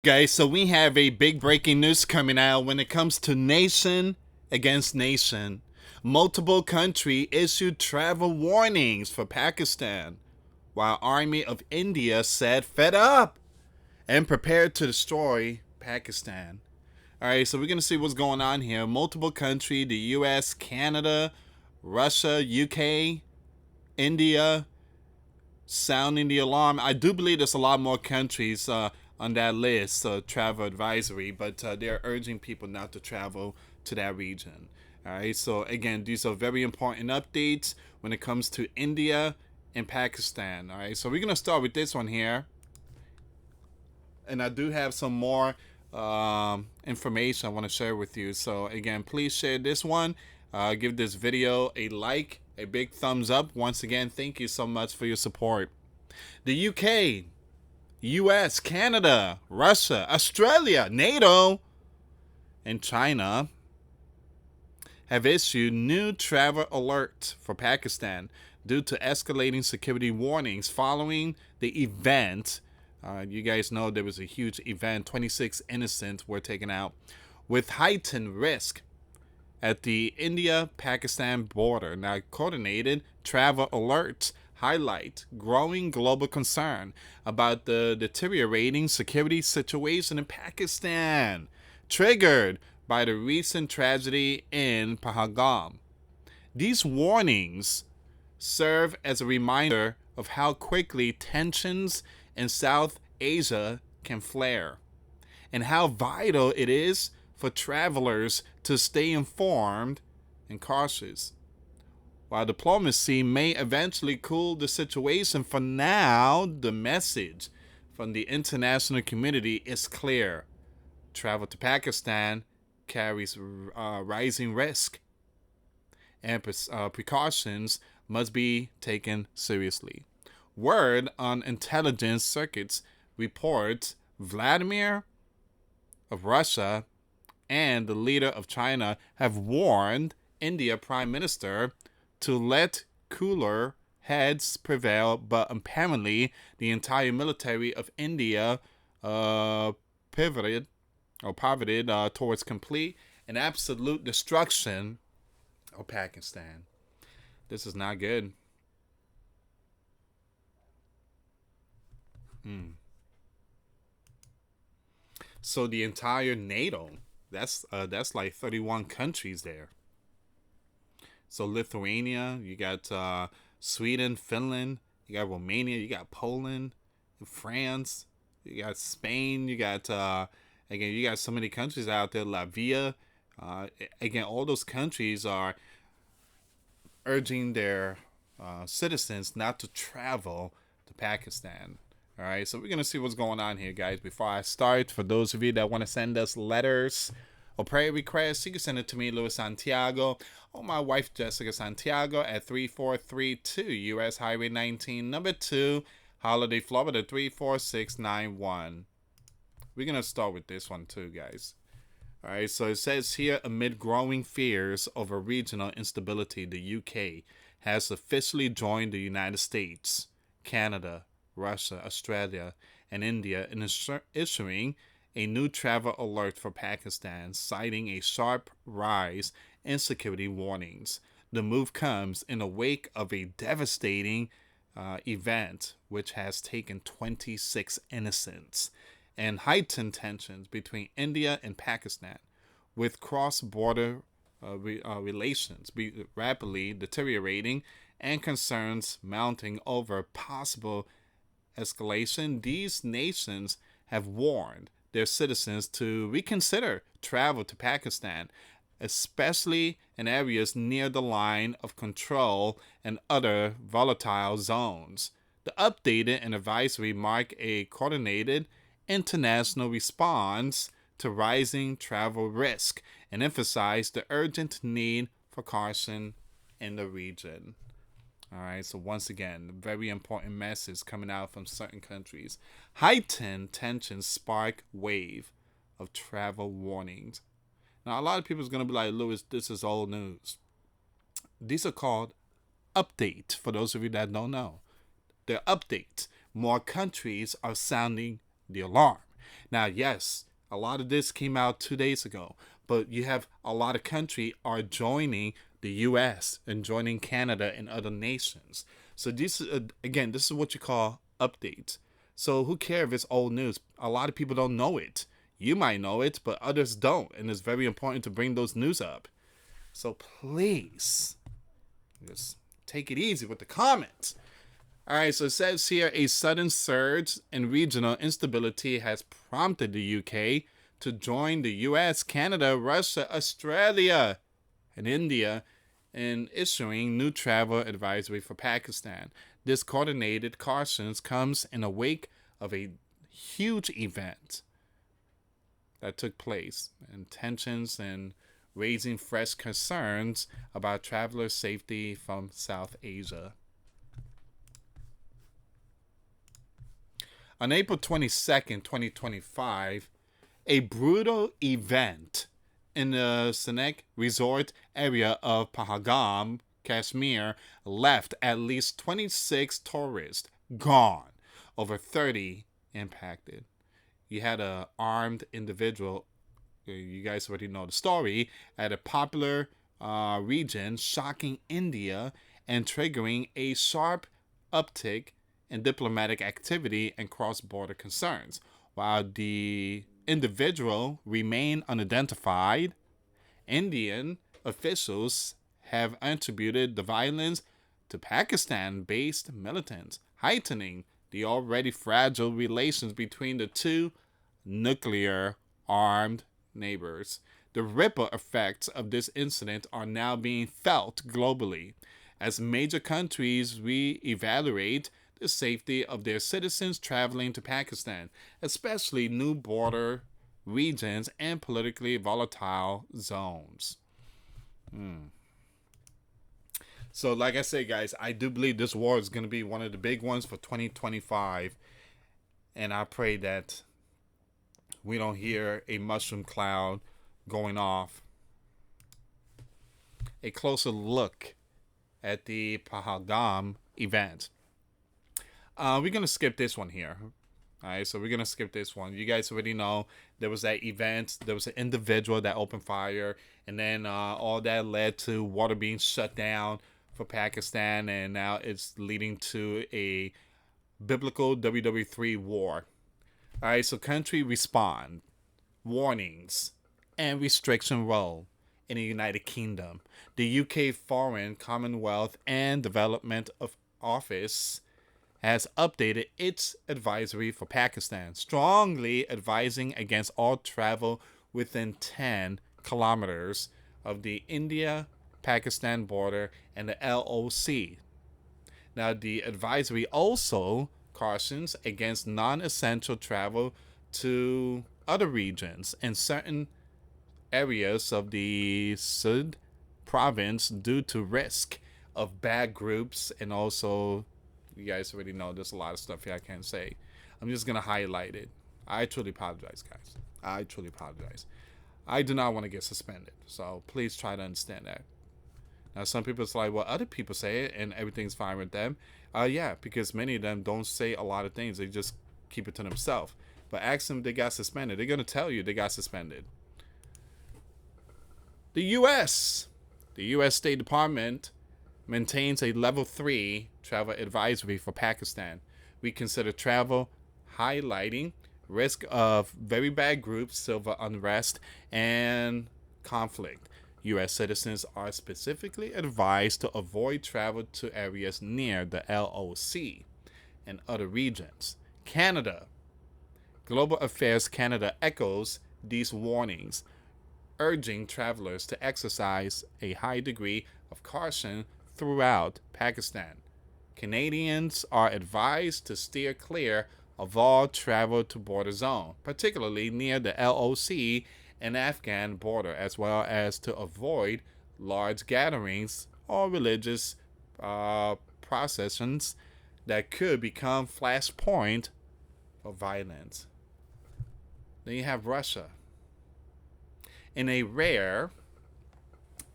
Guys, so we have a big breaking news coming out when it comes to nation against nation. Multiple countries issued travel warnings for Pakistan, while Army of India said fed up and prepared to destroy Pakistan. All right, so we're going to see what's going on here. Multiple countries, the US, Canada, Russia, UK, India, sounding the alarm. I do believe there's a lot more countries on that list, travel advisory, but they're urging people not to travel to that region. All right, so again, these are very important updates when it comes to India and Pakistan. All right, so we're gonna start with this one here, and I do have some more information I want to share with you. So again, please share this one. Give this video a like, a big thumbs up. Once again, thank you so much for your support. The UK, US, Canada, Russia, Australia, NATO, and China have issued new travel alert for Pakistan due to escalating security warnings following the event. You guys know there was a huge event. 26 innocents were taken out with heightened risk at the India-Pakistan border. Now, coordinated travel alerts highlight growing global concern about the deteriorating security situation in Pakistan, triggered by the recent tragedy in Pahalgam. These warnings serve as a reminder of how quickly tensions in South Asia can flare, and how vital it is for travelers to stay informed and cautious. While diplomacy may eventually cool the situation, for now, the message from the international community is clear. Travel to Pakistan carries rising risk, and precautions must be taken seriously. Word on intelligence circuits reports Vladimir of Russia and the leader of China have warned India Prime Minister to let cooler heads prevail, but apparently the entire military of India pivoted towards complete and absolute destruction of Pakistan. This is not good. So the entire NATO, that's like 31 countries there. So Lithuania, you got Sweden, Finland, you got Romania, you got Poland, France, you got Spain, you got again, you got so many countries out there. Latvia, again, all those countries are urging their citizens not to travel to Pakistan. All right, so we're gonna see what's going on here, guys. Before I start, for those of you that want to send us letters or prayer requests, you can send it to me, US Santiago, or my wife, Jessica Santiago, at 3432 US Highway 19, number 2, Holiday, Florida 34691. We're gonna start with this one too, guys. All right, so it says here, amid growing fears over regional instability, the UK has officially joined the United States, Canada, Russia, Australia, and India in issuing a new travel alert for Pakistan, citing a sharp rise in security warnings. The move comes in the wake of a devastating event which has taken 26 innocents and heightened tensions between India and Pakistan, with cross-border relations rapidly deteriorating and concerns mounting over possible escalation. These nations have warned their citizens to reconsider travel to Pakistan, especially in areas near the line of control and other volatile zones. The updated and advisory mark a coordinated international response to rising travel risk and emphasize the urgent need for caution in the region. All right, so once again, very important message coming out from certain countries. Heightened tensions spark wave of travel warnings. Now, a lot of people is going to be like, Lewis, this is old news. These are called updates, for those of you that don't know. They're updates. More countries are sounding the alarm. Now, yes, a lot of this came out 2 days ago, but you have a lot of countries are joining the U.S. and joining Canada and other nations. So this again, this is what you call updates. So who cares if it's old news? A lot of people don't know it. You might know it, but others don't, and it's very important to bring those news up. So please, just take it easy with the comments. All right, so it says here a sudden surge in regional instability has prompted the UK to join the US, Canada, Russia, Australia, and India in issuing new travel advisory for Pakistan. This coordinated caution comes in the wake of a huge event that took place, and tensions and raising fresh concerns about traveler safety from South Asia. On April 22nd, 2025, a brutal event in the scenic resort area of Pahalgam, Kashmir, left at least 26 tourists gone, over 30 impacted. You had an armed individual, you guys already know the story, at a popular region, shocking India and triggering a sharp uptick in diplomatic activity and cross-border concerns. While the individual remained unidentified, Indian officials have attributed the violence to Pakistan-based militants, heightening the already fragile relations between the two nuclear-armed neighbors. The ripple effects of this incident are now being felt globally as major countries re-evaluate the safety of their citizens traveling to Pakistan, especially new border regions and politically volatile zones. So, like I say, guys, I do believe this war is going to be one of the big ones for 2025. And I pray that we don't hear a mushroom cloud going off. A closer look at the Pahalgam event. We're going to skip this one here. All right, so we're going to skip this one. You guys already know there was that event. There was an individual that opened fire. And then all that led to water being shut down for Pakistan. And now it's leading to a biblical WW3 war. All right, so country respond. Warnings and restriction role in the United Kingdom. The UK Foreign, Commonwealth and Development of Office has updated its advisory for Pakistan, strongly advising against all travel within 10 kilometers of the India-Pakistan border and the LOC. Now, the advisory also cautions against non-essential travel to other regions and certain areas of the Sud province due to risk of bad groups, and also, you guys already know there's a lot of stuff here I can't say. I'm just going to highlight it. I truly apologize, guys. I truly apologize. I do not want to get suspended, so please try to understand that. Now, some people say, well, other people say it and everything's fine with them. Yeah, because many of them don't say a lot of things. They just keep it to themselves. But ask them if they got suspended. They're going to tell you they got suspended. The U.S. State Department maintains a level 3 travel advisory for Pakistan. We consider travel highlighting risk of very bad groups, civil unrest, and conflict. U.S. citizens are specifically advised to avoid travel to areas near the LOC and other regions. Canada. Global Affairs Canada echoes these warnings, urging travelers to exercise a high degree of caution throughout Pakistan. Canadians are advised to steer clear of all travel to border zone, particularly near the LOC and Afghan border, as well as to avoid large gatherings or religious processions that could become flashpoint for violence. Then you have Russia. In a rare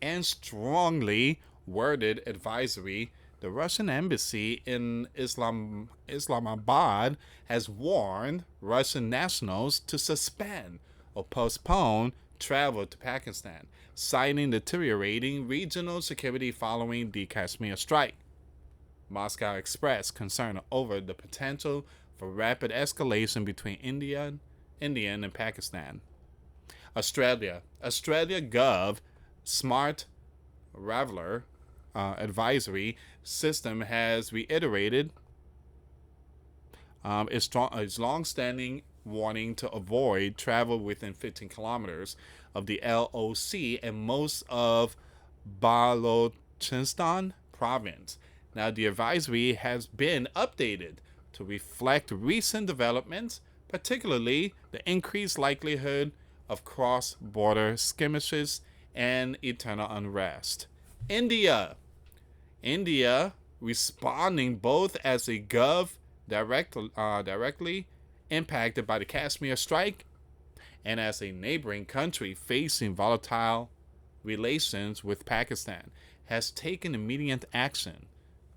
and strongly worded advisory The Russian embassy in Islamabad has warned Russian nationals to suspend or postpone travel to Pakistan, citing deteriorating regional security following the Kashmir strike. Moscow expressed concern over the potential for rapid escalation between India and Pakistan. Australia Gov Smart Traveller advisory system has reiterated its long-standing warning to avoid travel within 15 kilometers of the LOC and most of Balochistan province. Now, the advisory has been updated to reflect recent developments, particularly the increased likelihood of cross-border skirmishes and internal unrest. India responding both as a directly impacted by the Kashmir strike and as a neighboring country facing volatile relations with Pakistan, has taken immediate action.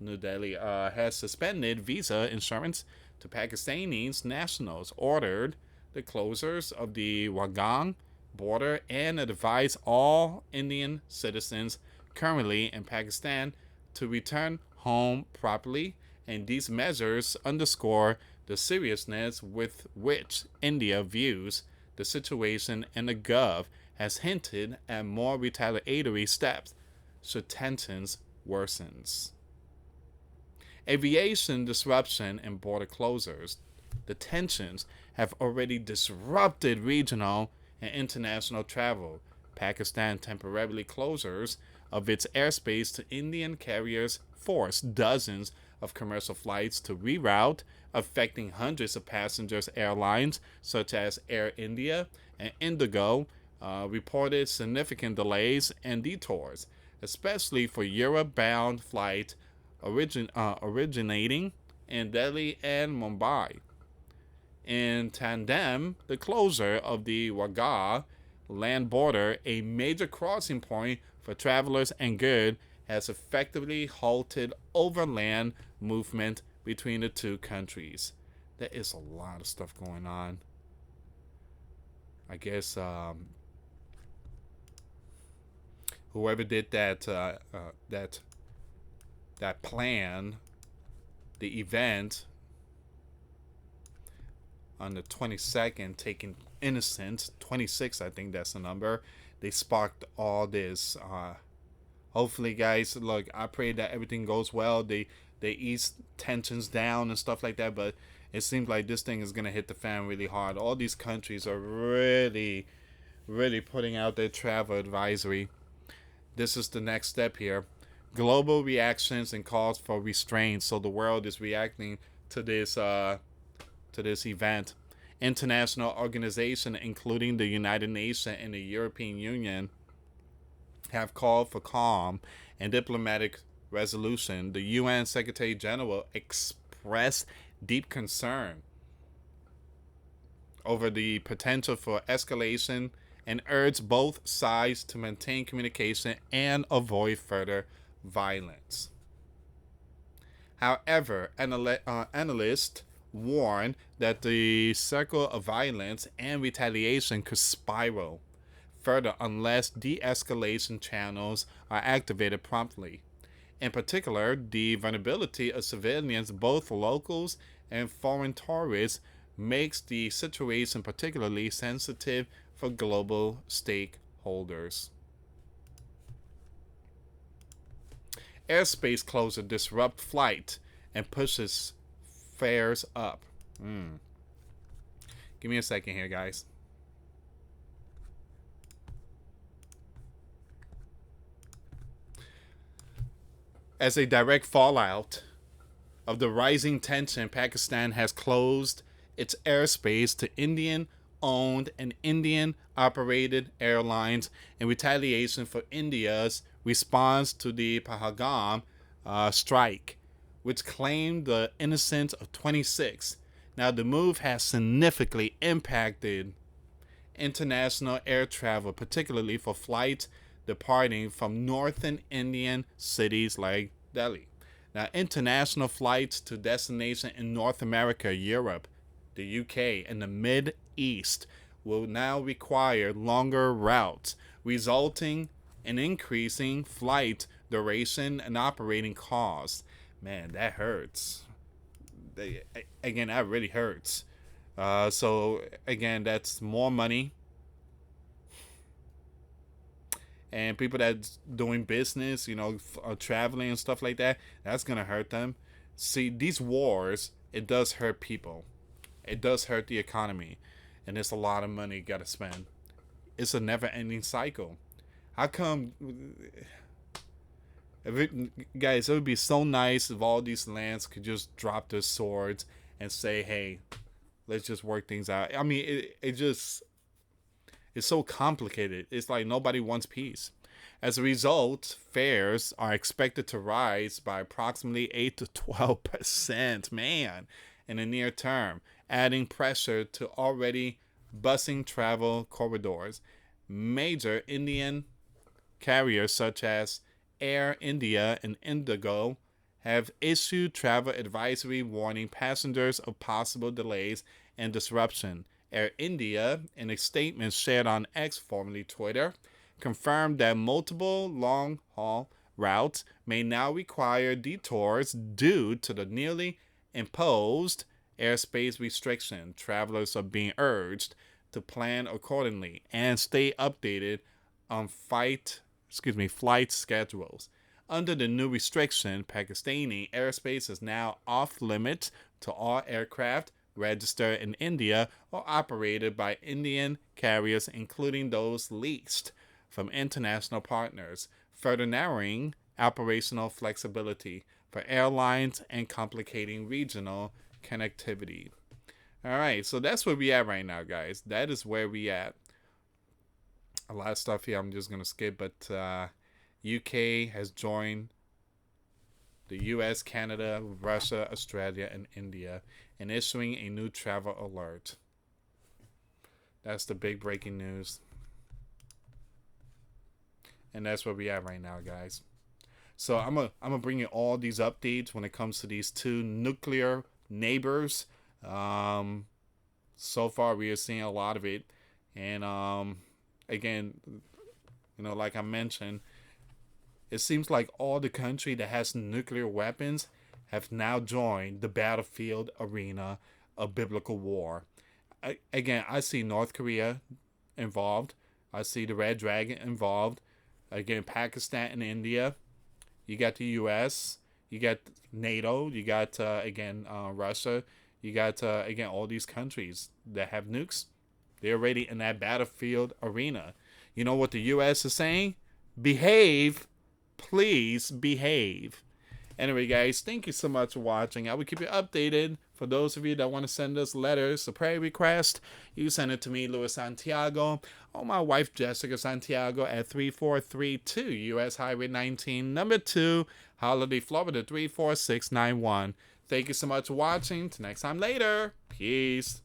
New Delhi has suspended visa insurance to Pakistani nationals, ordered the closures of the Wagang border, and advised all Indian citizens currently in Pakistan to return home properly, and these measures underscore the seriousness with which India views the situation, and the Gov has hinted at more retaliatory steps should tensions worsens. Aviation disruption and border closures. The tensions have already disrupted regional and international travel. Pakistan temporarily closures of its airspace to Indian carriers forced dozens of commercial flights to reroute, affecting hundreds of passengers. Airlines such as Air India and Indigo reported significant delays and detours, especially for Europe-bound flights originating in Delhi and Mumbai. In tandem, the closure of the Wagah land border, a major crossing point for travelers and goods, has effectively halted overland movement between the two countries. There is a lot of stuff going on. I guess whoever did that plan, the event on the 22nd, taking innocent 26, I think that's the number. They sparked all this. Hopefully, guys, look, I pray that everything goes well. They ease tensions down and stuff like that. But it seems like this thing is gonna hit the fan really hard. All these countries are really putting out their travel advisory. This is the next step here. Global reactions and calls for restraint. So the world is reacting to this event. International organizations, including the United Nations and the European Union, have called for calm and diplomatic resolution. The UN Secretary General expressed deep concern over the potential for escalation and urged both sides to maintain communication and avoid further violence. However, analysts warn that the circle of violence and retaliation could spiral further unless de-escalation channels are activated promptly. In particular, the vulnerability of civilians, both locals and foreign tourists, makes the situation particularly sensitive for global stakeholders. Airspace closure disrupt flight and pushes fares up. Give me a second here, guys. As a direct fallout of the rising tension, Pakistan has closed its airspace to Indian-owned and Indian-operated airlines in retaliation for India's response to the Pahalgam strike, which claimed the innocence of 26. Now, the move has significantly impacted international air travel, particularly for flights departing from northern Indian cities like Delhi. Now, international flights to destinations in North America, Europe, the UK, and the Mid East will now require longer routes, resulting in increasing flight duration and operating costs. Man, that hurts. Again, that really hurts. So again, that's more money, and people that's doing business, traveling and stuff like that, that's gonna hurt them. See, these wars, it does hurt people. It does hurt the economy, and it's a lot of money you gotta spend. It's a never-ending cycle. How come? Guys, it would be so nice if all these lands could just drop their swords and say, "Hey, let's just work things out." I mean, it just it's so complicated. It's like nobody wants peace. As a result, fares are expected to rise by approximately 8 to 12%, man, in the near term, adding pressure to already busing travel corridors. Major Indian carriers such as Air India and Indigo have issued travel advisory warning passengers of possible delays and disruption. Air India, in a statement shared on X, formerly Twitter, confirmed that multiple long-haul routes may now require detours due to the newly imposed airspace restriction. Travelers are being urged to plan accordingly and stay updated on flight schedules. Under the new restriction, Pakistani airspace is now off limits to all aircraft registered in India or operated by Indian carriers, including those leased from international partners, further narrowing operational flexibility for airlines and complicating regional connectivity. All right, so that's where we at right now, guys. That is where we at. A lot of stuff here I'm just going to skip, but UK has joined the US, Canada, Russia, Australia, and India in issuing a new travel alert. That's the big breaking news. And that's where we at right now, guys. So I'm gonna bring you all these updates when it comes to these two nuclear neighbors. So far we are seeing a lot of it, and again, like I mentioned, it seems like all the country that has nuclear weapons have now joined the battlefield arena of biblical war. I see North Korea involved. I see the Red Dragon involved. Again, Pakistan and India. You got the US. You got NATO. You got, Russia. You got, all these countries that have nukes. They're already in that battlefield arena. You know what the US is saying? Behave. Please behave. Anyway, guys, thank you so much for watching. I will keep you updated. For those of you that want to send us letters, a prayer request, you send it to me, US Santiago, or my wife, Jessica Santiago, at 3432 US Highway 19, number 2, Holiday, Florida, 34691. Thank you so much for watching. Till next time later. Peace.